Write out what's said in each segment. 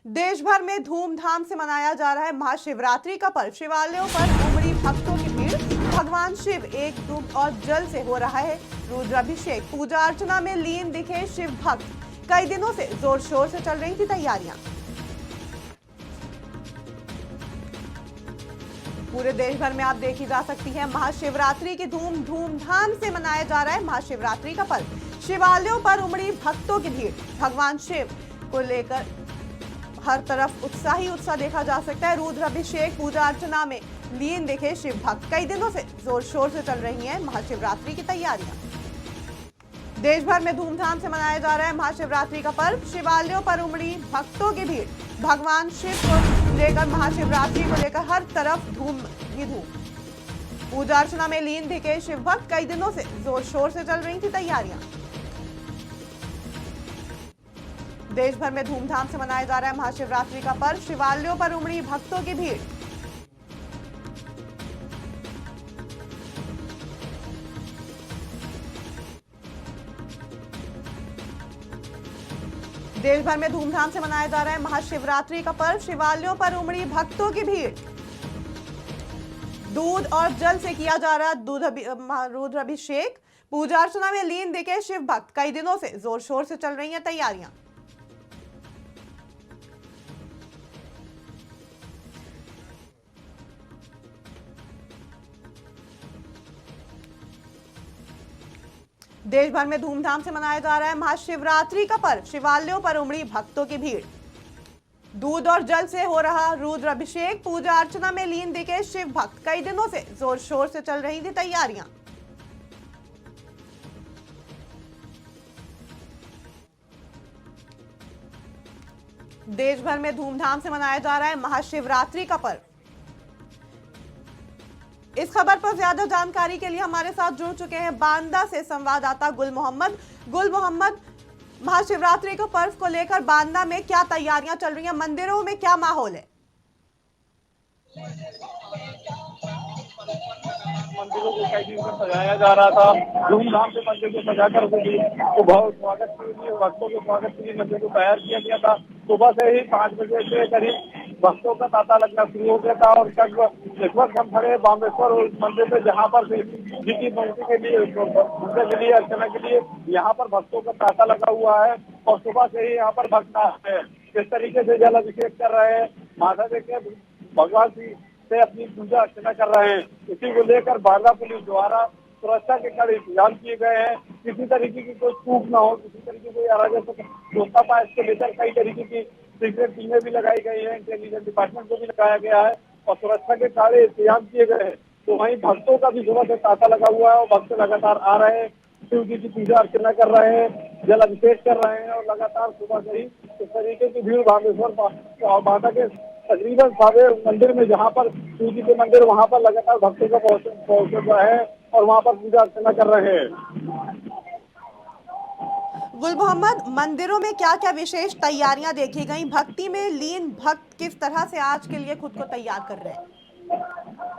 देश भर में धूमधाम से मनाया जा रहा है महाशिवरात्रि का पर्व। शिवालयों पर उमड़ी भक्तों की भीड़। भगवान शिव एक दूध और जल से हो रहा है रुद्राभिषेक। पूजा अर्चना में लीन दिखे शिव भक्त। कई दिनों से जोर शोर से चल रही थी तैयारियां। पूरे देश भर में आप देखी जा सकती है महाशिवरात्रि की धूमधाम से मनाया जा रहा है महाशिवरात्रि का पर्व। शिवालयों पर उमड़ी भक्तों की भीड़। भगवान शिव को लेकर हर तरफ उत्साह देखा जा सकता है। रुद्राभिषेक पूजा अर्चना में लीन दिखे शिव भक्त। कई दिनों से जोर शोर से चल रही हैं महाशिवरात्रि की तैयारियां। देश भर में धूमधाम से मनाया जा रहा है महाशिवरात्रि का पर्व। शिवालयों पर उमड़ी भक्तों की भीड़। भगवान शिव को लेकर महाशिवरात्रि को लेकर हर तरफ धूम ही धूम। पूजा अर्चना में लीन दिखे शिव भक्त। कई दिनों से जोर शोर से चल रही थी तैयारियां। देश भर में धूमधाम से मनाया जा रहा है महाशिवरात्रि का पर्व। शिवालयों पर उमड़ी भक्तों की भीड़। देश भर में धूमधाम से मनाया जा रहा है महाशिवरात्रि का पर्व। शिवालयों पर उमड़ी भक्तों की भीड़। दूध और जल से किया जा रहा रुद्राभिषेक। पूजा अर्चना में लीन दिखे शिव भक्त। कई दिनों से जोर शोर से चल रही हैं तैयारियां। देश भर में धूमधाम से मनाया जा रहा है महाशिवरात्रि का पर्व। शिवालयों पर उमड़ी भक्तों की भीड़। दूध और जल से हो रहा रुद्राभिषेक। पूजा अर्चना में लीन दिखे शिव भक्त। कई दिनों से जोर शोर से चल रही थी तैयारियां। देश भर में धूमधाम से मनाया जा रहा है महाशिवरात्रि का पर्व। इस खबर पर ज्यादा जानकारी के लिए हमारे साथ जुड़ चुके हैं बांदा से संवाददाता गुल मोहम्मद। गुल मोहम्मद, महाशिवरात्रि के पर्व को लेकर बांदा में क्या तैयारियां चल रही हैं? मंदिरों में क्या माहौल है? मंदिरों को कई दिन से सजाया जा रहा था। धूमधाम से मंदिर को सजाकर तो बहुत स्वागत के लिए भक्तों के स्वागत के लिए मंदिर को तैयार किया गया था। सुबह से ही 5 बजे से करीब भक्तों का तांता लगना शुरू हो गया था और इस वक्त हम खड़े बामेश्वर मंदिर पे, जहाँ पर जी की मूर्ति के लिए पूजा के लिए अर्चना के लिए यहाँ पर भक्तों का तांता लगा हुआ है और सुबह से ही यहाँ पर भक्त आ रहे हैं। किस तरीके से जल अभिषेक कर रहे हैं, माता जी के भगवान से अपनी पूजा अर्चना कर रहे हैं। इसी को लेकर बांदा पुलिस द्वारा सुरक्षा के कड़े इंतजाम किए गए हैं। किसी तरीके की कोई चूक न हो, किसी तरीके की कोई अराजकता रोकता पाए, इसको लेकर कई तरीके की सीक्रेट टीमें भी लगाई गई है। इंटेलिजेंस डिपार्टमेंट को भी लगाया गया है और सुरक्षा के कड़े इंतजाम किए गए हैं। तो वहीं भक्तों का भी सुबह से तांता लगा हुआ है और भक्त लगातार आ रहे हैं, शिव जी की पूजा अर्चना कर रहे हैं, जल अभिषेक कर रहे हैं और लगातार सुबह से ही इस तरीके की भीड़ बामेश्वर बांदा के तकरीबन सारे मंदिर में, जहाँ पर शिव जी के मंदिर, वहाँ पर लगातार भक्तों का पहुंच रहा है और वहाँ पर पूजा अर्चना कर रहे हैं। गुल मोहम्मद, मंदिरों में क्या क्या विशेष तैयारियां देखी गई? भक्ति में लीन भक्त किस तरह से आज के लिए खुद को तैयार कर रहे हैं?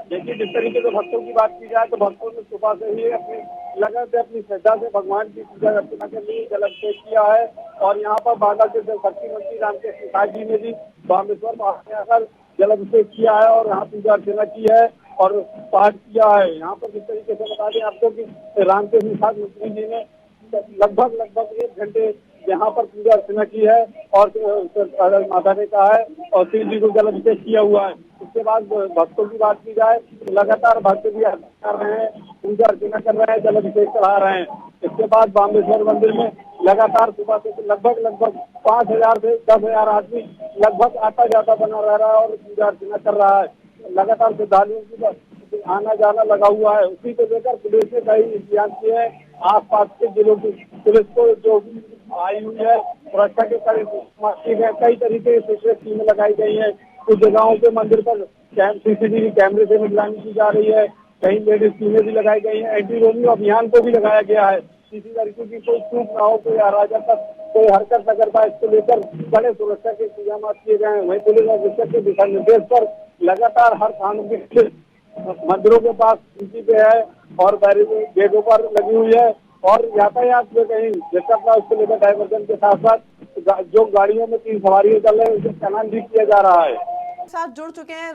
देखिए, जिस तरीके से भक्तों की बात की जाए तो भक्तों ने सुबह से ही अपनी लगन से, अपनी श्रद्धा से भगवान की पूजा अर्चना के लिए जल अभिषेक किया है और यहाँ पर बांदा के शक्ति मंत्री रामकृष्ण प्रसाद जी ने भी बामेश्वर आकर जल अभिषेक किया है और यहाँ पूजा अर्चना की है और पाठ किया है। यहाँ पर जिस तरीके से बता दें आपको कि रामकृष्ण प्रसाद मंत्री जी ने लगभग 1 घंटे यहाँ पर पूजा अर्चना की है और माता ने कहा है और शिव जी को जल अभिषेक किया हुआ है। इसके बाद भक्तों की बात की जाए तो लगातार भक्त भी कर रहे हैं, पूजा अर्चना कर रहे हैं, जल अभिषेक चढ़ा रहे हैं। इसके बाद बामेश्वर मंदिर में लगातार सुबह से लगभग 5,000 से 10,000 आदमी लगभग आता जाता बना रह रहा है और पूजा अर्चना कर रहा है। लगातार श्रद्धालुओं की आना जाना लगा हुआ है। उसी को लेकर पुलिस ने कई इंतजाम किए हैं। आसपास के जिलों की पुलिस को जो आई हुई है, सुरक्षा के कई तरीके की टीमें लगाई गई है। कुछ जगहों पे मंदिर पर सीसीटीवी कैमरे से निगरानी की जा रही है। कहीं लेडीज टीमें भी लगाई गई है। एंटी रोमियो अभियान को भी लगाया गया है। किसी तरीके की कोई चूक ना हो, कोई अराजकता, कोई हरकत न कर पाए, इसको लेकर बड़े सुरक्षा के इंतजाम किए गए हैं। वहीं पुलिस अधीक्षक के दिशा निर्देश पर लगातार हर थानों के मंदिरों के पास ड्यूटी पे है और बैरिकेडों पर लगी हुई है और यातायात जो कहीं डिस्टर्ब ना उसको लेकर डायवर्जन के साथ साथ जो गाड़ियों में 3 सवारियां चल रहे हैं उसे चालान भी किया जा रहा है। साथ जुड़ चुके हैं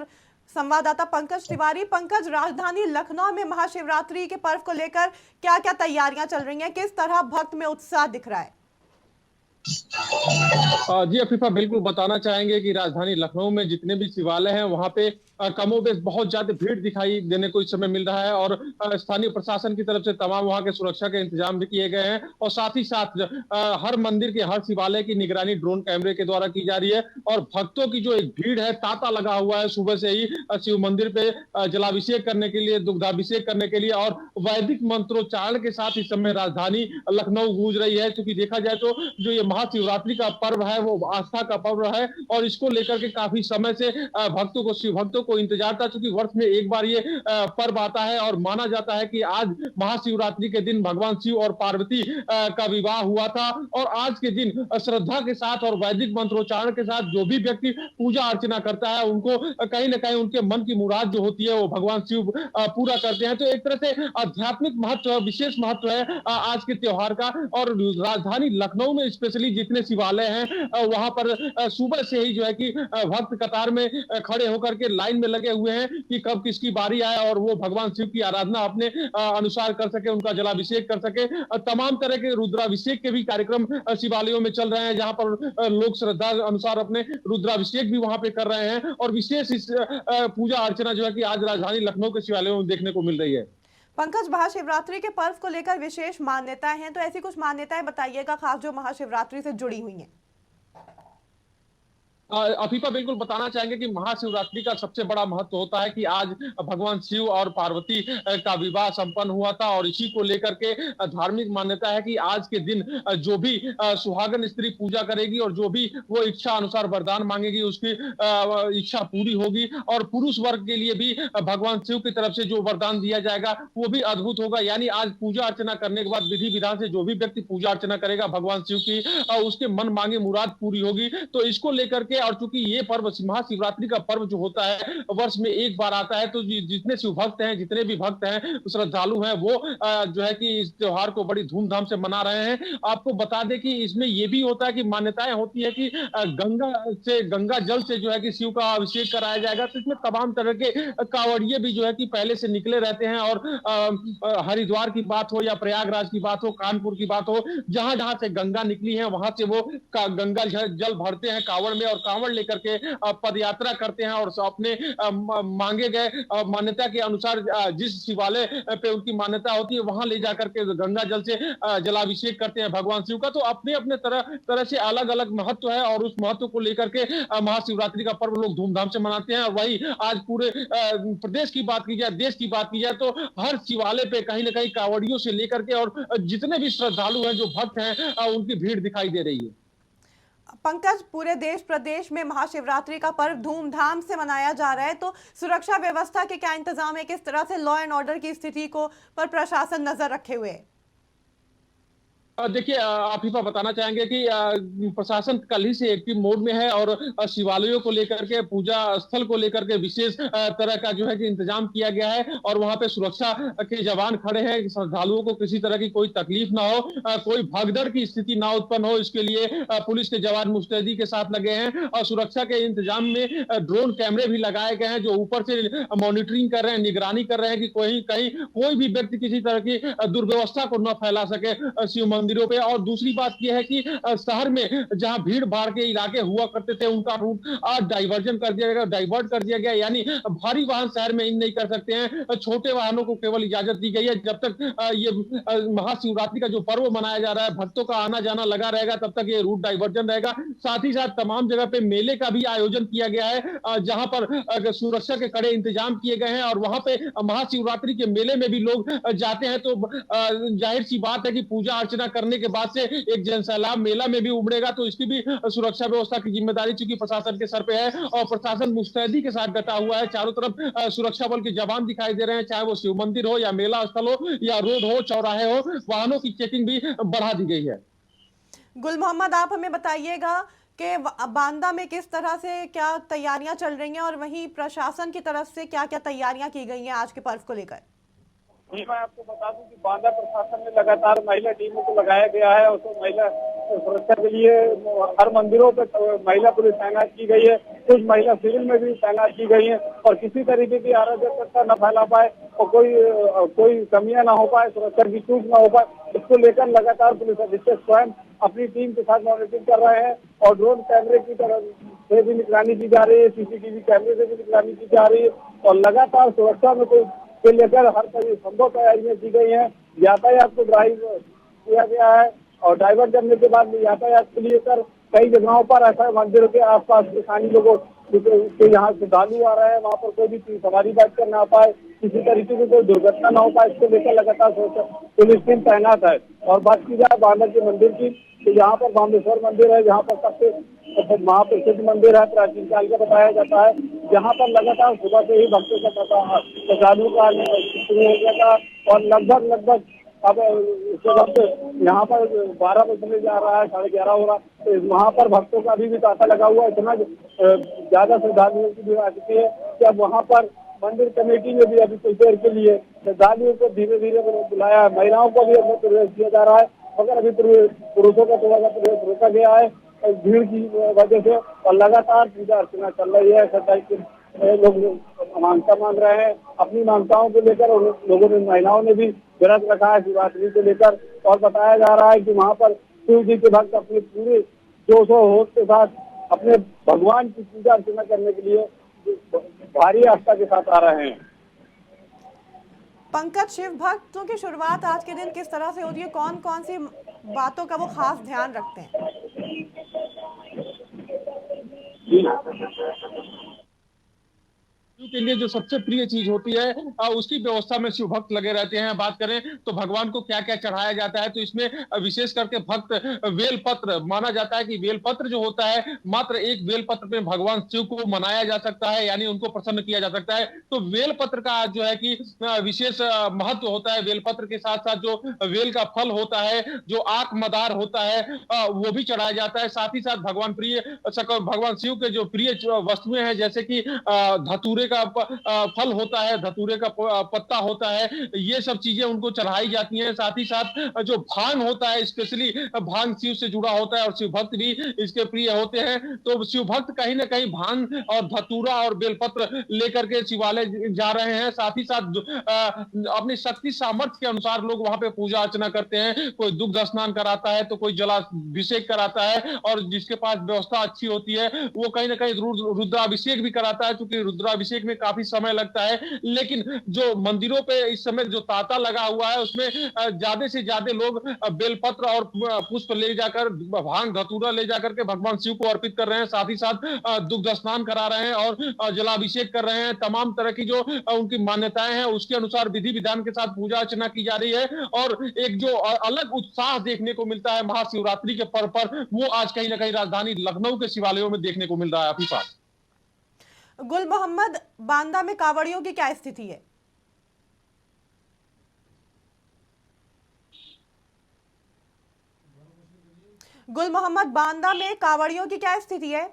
संवाददाता पंकज तिवारी। पंकज, राजधानी लखनऊ में महाशिवरात्रि के पर्व को लेकर क्या क्या तैयारियां चल रही हैं, किस तरह भक्त में उत्साह दिख रहा है? जी अफीफा, बिल्कुल बताना चाहेंगे कि राजधानी लखनऊ में जितने भी शिवालय हैं वहां पे कमोबेश बहुत ज्यादा भीड़ दिखाई देने को इस समय मिल रहा है और स्थानीय प्रशासन की तरफ से तमाम वहां के सुरक्षा के इंतजाम भी किए गए हैं और साथ ही साथ हर मंदिर के हर शिवालय की निगरानी ड्रोन कैमरे के द्वारा की जा रही है और भक्तों की जो एक भीड़ है तांता लगा हुआ है सुबह से ही शिव मंदिर पे जलाभिषेक करने के लिए, दुग्धाभिषेक करने के लिए और वैदिक मंत्रोच्चारण के साथ इस समय राजधानी लखनऊ गूंज रही है। क्योंकि देखा जाए तो जो ये महाशिवरात्रि का पर्व है वो आस्था का पर्व है और इसको लेकर के काफी समय से भक्तों को, शिव भक्तों को इंतजार था। क्योंकि वर्ष में एक बार ये पर्व आता है और माना जाता है कि आज महाशिवरात्रि के दिन भगवान शिव और पार्वती का विवाह हुआ था और आज के दिन श्रद्धा के साथ और वैदिक मंत्रोच्चारण के साथ जो भी व्यक्ति पूजा अर्चना करता है उनको कहीं ना कहीं उनके मन की मुराद जो होती है वो भगवान शिव पूरा करते हैं। तो एक तरह से आध्यात्मिक महत्व, विशेष महत्व है आज के त्योहार का। और राजधानी लखनऊ में स्पेशली जितने शिवालय हैं वहां पर सुबह से ही जो है कि भक्त कतार में खड़े होकर के लाइन में लगे हुए हैं कि कब किसकी बारी आए और वो भगवान शिव की आराधना अपने अनुसार कर सके, उनका जलाभिषेक कर सके। तमाम तरह के रुद्राभिषेक के भी कार्यक्रम शिवालयों में चल रहे हैं जहां पर लोग श्रद्धा अनुसार अपने रुद्राभिषेक भी वहां पे कर रहे हैं और विशेष इस पूजा अर्चना जो है कि आज राजधानी लखनऊ के शिवालयों में देखने को मिल रही है। पंकज, महाशिवरात्रि के पर्व को लेकर विशेष मान्यताएं हैं, तो ऐसी कुछ मान्यताएं बताइएगा खास जो महाशिवरात्रि से जुड़ी हुई हैं। अफीफा, बिल्कुल बताना चाहेंगे कि महाशिवरात्रि का सबसे बड़ा महत्व होता है कि आज भगवान शिव और पार्वती का विवाह संपन्न हुआ था और इसी को लेकर के धार्मिक मान्यता है कि आज के दिन जो भी सुहागन स्त्री पूजा करेगी और जो भी वो इच्छा अनुसार वरदान मांगेगी उसकी इच्छा पूरी होगी और पुरुष वर्ग के लिए भी भगवान शिव की तरफ से जो वरदान दिया जाएगा वो भी अद्भुत होगा। यानी आज पूजा अर्चना करने के बाद विधि विधान से जो भी व्यक्ति पूजा अर्चना करेगा भगवान शिव की उसके मन मांगी मुराद पूरी होगी। तो इसको लेकर के और चूंकि ये पर्व महाशिवरात्रि का पर्व जो होता है वर्ष में एक बार आता है तो जितने शिव भक्त हैं, जितने भी भक्त हैं, श्रद्धालु हैं, वो जो है कि इस त्योहार को बड़ी धूमधाम से मना रहे हैं। आपको बता दें कि इसमें ये भी होता है कि मान्यताएं होती है कि गंगा जल से जो है कि शिव का अभिषेक कराया जाएगा। तो इसमें तमाम तरह के कांवड़िए भी जो है कि पहले से निकले रहते हैं और हरिद्वार की बात हो या प्रयागराज की बात हो, कानपुर की बात हो, जहां जहां से गंगा निकली है वहां से वो गंगा जल भरते हैं कांवड़ में और कांवड़ लेकर के पद यात्रा करते हैं और अपने मांगे गए मान्यता के अनुसार जिस शिवालय पे उनकी मान्यता होती है वहां ले जाकर के गंगा जल से जलाभिषेक करते हैं भगवान शिव का। तो अपने अपने तरह से अलग अलग महत्व है और उस महत्व को लेकर के महाशिवरात्रि का पर्व लोग धूमधाम से मनाते हैं। और वही आज पूरे प्रदेश की बात की जाए, देश की बात की जाए तो हर शिवालय पे कहीं ना कहीं कांवड़ियों से लेकर के और जितने भी श्रद्धालु हैं, जो भक्त हैं, उनकी भीड़ दिखाई दे रही है। पंकज, पूरे देश प्रदेश में महाशिवरात्रि का पर्व धूमधाम से मनाया जा रहा है, तो सुरक्षा व्यवस्था के क्या इंतजाम है, किस तरह से लॉ एंड ऑर्डर की स्थिति को पर प्रशासन नजर रखे हुए है? देखिए आफीफा, बताना चाहेंगे कि प्रशासन कल ही से एक्टिव मोड में है और शिवालयों को लेकर के, पूजा स्थल को लेकर के विशेष तरह का जो है कि इंतजाम किया गया है और वहां पे सुरक्षा के जवान खड़े हैं। श्रद्धालुओं को किसी तरह की कोई तकलीफ ना हो, कोई भगदड़ की स्थिति ना उत्पन्न हो, इसके लिए पुलिस के जवान मुस्तैदी के साथ लगे हैं और सुरक्षा के इंतजाम में ड्रोन कैमरे भी लगाए गए हैं जो ऊपर से मॉनिटरिंग कर रहे हैं, निगरानी कर रहे हैं कि कहीं कोई भी व्यक्ति किसी तरह की दुर्व्यवस्था को न फैला सके शिव मंदिरों पे। और दूसरी बात यह है कि शहर में जहां भीड़ भाड़ के इलाके हुआ करते थे उनका रूट आज डाइवर्ट कर दिया गया। यानी भारी वाहन शहर में इन नहीं कर सकते हैं, छोटे वाहनों को केवल इजाजत दी गई है। जब तक ये महाशिवरात्रि का जो पर्व मनाया जा रहा है, भक्तों का आना जाना लगा रहेगा, तब तक ये रूट डाइवर्जन रहेगा। साथ ही साथ तमाम जगह पे मेले का भी आयोजन किया गया है जहां पर सुरक्षा के कड़े इंतजाम किए गए हैं और वहां पे महाशिवरात्रि के मेले में भी लोग जाते हैं। तो जाहिर सी बात है कि पूजा अर्चना करने के बाद से एक जनसैलाब मेला में भी उमड़ेगा, तो इसकी भी सुरक्षा व्यवस्था की जिम्मेदारी चूंकि प्रशासन के सर पे है और प्रशासन मुस्तैदी के साथ डटा हुआ है। चारों तरफ सुरक्षा बल के जवान दिखाई दे रहे हैं, चाहे वो शिव मंदिर हो या मेला स्थल हो या रोड हो, चौराहे हो, वाहनों की चेकिंग भी बढ़ा दी गई है। गुल मोहम्मद, आप हमें बताइएगा कि बांदा में किस तरह से क्या तैयारियां चल रही हैं और वहीं प्रशासन की तरफ से क्या क्या तैयारियां की गई हैं आज के पर्व को लेकर? जी, मैं आपको बता दूं कि बांदा प्रशासन में लगातार महिला टीमों को लगाया गया है और तो महिला सुरक्षा के लिए हर मंदिरों पर महिला पुलिस तैनात की गई है। कुछ महिला सिविल में भी तैनात की गई है और किसी तरीके की अराजकता न फैला पाए और कोई कमियां ना हो पाए, सुरक्षा की चूक ना हो पाए, इसको लेकर लगातार पुलिस अधीक्षक स्वयं अपनी टीम के साथ मॉनिटरिंग कर रहे हैं और ड्रोन कैमरे की तरफ से भी निगरानी की जा रही है, सीसीटीवी कैमरे से भी निगरानी की जा रही है और लगातार सुरक्षा में कोई के लेकर हर तरह संभव तैयारियां की गई हैं। यातायात को ड्राइव किया गया है और डाइवर्ट करने के बाद यातायात को लेकर कई जगहों पर ऐसा मंदिरों के आसपास स्थानीय लोगों के यहाँ श्रद्धालु आ रहे हैं, वहाँ पर कोई भी सवारी बैठ कर ना पाए, किसी तरीके की कोई दुर्घटना ना हो पाए, इसको लेकर लगातार पुलिस टीम तैनात है। और बात की जाए बांदा के मंदिर की, तो यहाँ पर बामेश्वर मंदिर है, जहाँ पर सबसे महाप्रसिद्ध मंदिर है, प्राचीन काल का बताया जाता है। यहाँ पर लगातार सुबह से ही भक्तों का श्रद्धालु का शुरू हो गया था और लगभग अब इस वक्त यहाँ पर 12 बजने जा रहा है, 11:30 हो रहा है, तो वहाँ पर भक्तों का अभी भी तांता लगा हुआ है। इतना ज्यादा श्रद्धालुओं की भीड़ आ चुकी है कि अब वहाँ पर मंदिर कमेटी ने भी अभी कुछ देर के लिए श्रद्धालुओं को धीरे धीरे बुलाया है। महिलाओं को भी अंदर प्रवेश दिया जा रहा है, मगर अभी पुरुषों का थोड़ा सा प्रवेश रोका गया है भीड़ की वजह से और लगातार पूजा अर्चना चल रही है। श्रद्धालु लोग मान्यता मान रहे हैं अपनी मान्यताओं को लेकर और लोगों ने, महिलाओं ने भी व्रत रखा है शिवरात्रि को लेकर और बताया जा रहा है कि वहाँ पर शिव जी के भक्त अपने पूरे जोश और होश के साथ अपने भगवान की पूजा अर्चना करने के लिए भारी आस्था के साथ आ रहे हैं। पंकज, शिव भक्तों की शुरुआत आज के दिन किस तरह से होती है? कौन कौन सी बातों का वो खास ध्यान रखते हैं? के लिए जो सबसे प्रिय चीज होती है उसकी व्यवस्था में शिव भक्त लगे रहते हैं। बात करें तो भगवान को क्या क्या चढ़ाया जाता है, तो इसमें विशेष करके भक्त बेलपत्र, माना जाता है कि बेलपत्र जो होता है, मात्र एक बेलपत्र में भगवान शिव को मनाया जा सकता है, यानी उनको प्रसन्न किया जा सकता है। तो बेलपत्र का जो है कि विशेष महत्व होता है। बेलपत्र के साथ साथ जो बेल का फल होता है, जो आंख मदार होता है, वो भी चढ़ाया जाता है। साथ ही साथ भगवान शिव के जो प्रिय वस्तुएं हैं, जैसे कि धतूरे का फल होता है, धतूरे का पत्ता होता है, ये सब चीजें उनको चढ़ाई जाती हैं। साथ ही साथ जो भांग होता है, स्पेशली भांग शिव से जुड़ा होता है और शिव भक्त भी इसके प्रिय होते हैं। तो शिव भक्त कहीं ना कहीं भांग और धतूरा और बेलपत्र लेकर के शिवालय जा रहे हैं। साथ ही साथ अपनी शक्ति सामर्थ्य के अनुसार लोग वहां पे पूजा अर्चना करते हैं। कोई दुग्ध स्नान कराता है, तो कोई जलाभिषेक कराता है और जिसके पास व्यवस्था अच्छी होती है वो कहीं ना कहीं रुद्राभिषेक भी कराता है, क्योंकि रुद्राभिषेक में काफी समय लगता है। लेकिन जो मंदिरों पे इस समय जो तांता लगा हुआ है, उसमें ज्यादा से ज्यादा लोग बेलपत्र और पुष्प ले जाकर, भांग धतूरा ले जाकर के भगवान शिव को अर्पित कर रहे हैं। साथ ही साथ दुग्ध स्नान करा रहे हैं और जलाभिषेक कर रहे हैं। तमाम तरह की जो उनकी मान्यताएं हैं उसके अनुसार विधि विधान के साथ पूजा अर्चना की जा रही है और एक जो अलग उत्साह देखने को मिलता है महाशिवरात्रि के पर्व पर, वो आज कहीं ना कहीं राजधानी लखनऊ के शिवालयों में देखने को मिल रहा है। अफीफा, गुल मोहम्मद, बांदा में कांवड़ियों की क्या स्थिति है? गुल मोहम्मद, बांदा में कांवड़ियों की क्या स्थिति है?